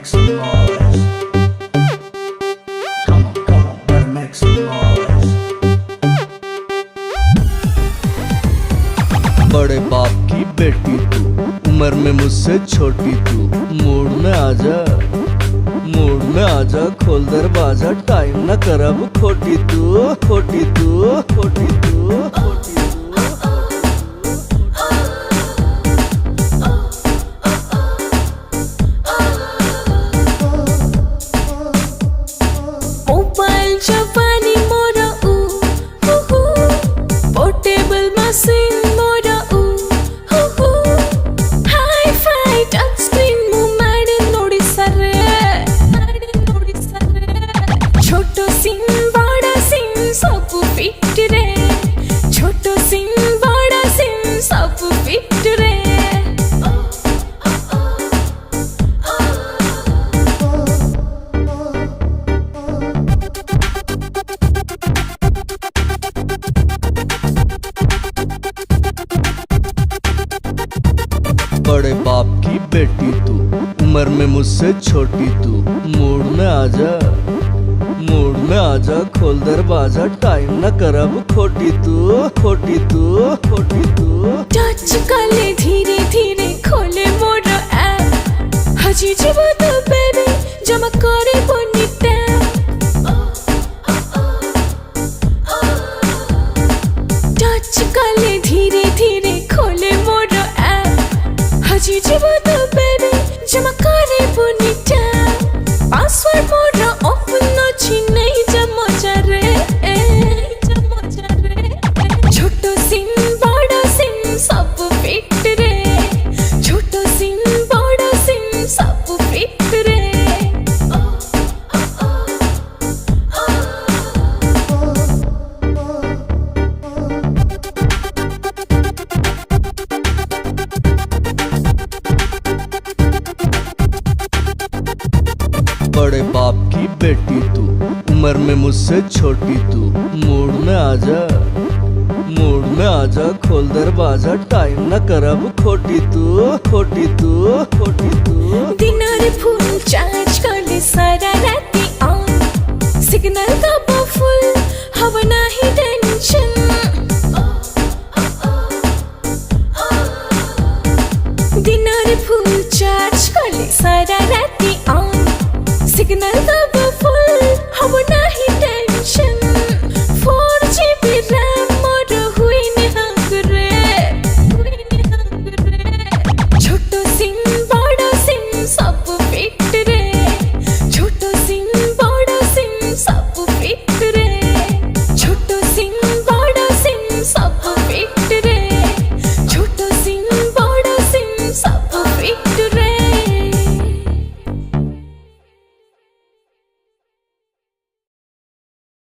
make some noise. Come on, better make some noise. बड़े बाप की बेटी तू, उम्र में मुझसे छोटी तू। मूड में आजा, खोल दरवाजा, टाइम न कर अब खोटी तू, खोटी तू, खोटी तू, खोटी तू। मोबाइल जापानी मोरा पोर्टेबल मशीन मोरा हाई-फाई टच स्क्रीन मु माडे नोडी सरे छोटो सिम बड़ा सिम सब फिट रे छोटो सिम बड़ा सिम सब फिट रे बड़े बाप की बेटी तू, उम्र में मुझसे छोटी तू। मूड में आजा, खोल दरवाजा, टाइम न कर अब खोटी तू, खोटी तू, खोटी तू। टच कले धीरे धीरे खोले मोर ऐप हजी जीव तो बेबी जमा करे बोनी टच कले धीरे धीरे खोले मोर ऐप हजी जीव तो बेबी जमा करे बोनी पासवर्ड मोर ओपन अछि नहीं जमा रे छोटो सिम बड़ा सिम सब फिट रे छोटो सिम बड़ा सिम सब फिट रे बड़े बाप की बेटी तू, उम्र में मुझसे छोटी तू। मूड में आजा, खोल दरवाजा, टाइम न कर अब खोटी तू, खोटी तू, खोटी तू। दिनार फुल चार्ज करले सारा राती ऑन सिग्नल का फुल हवा नाही टेंशन दिनार फुल चार्ज करले सारा राती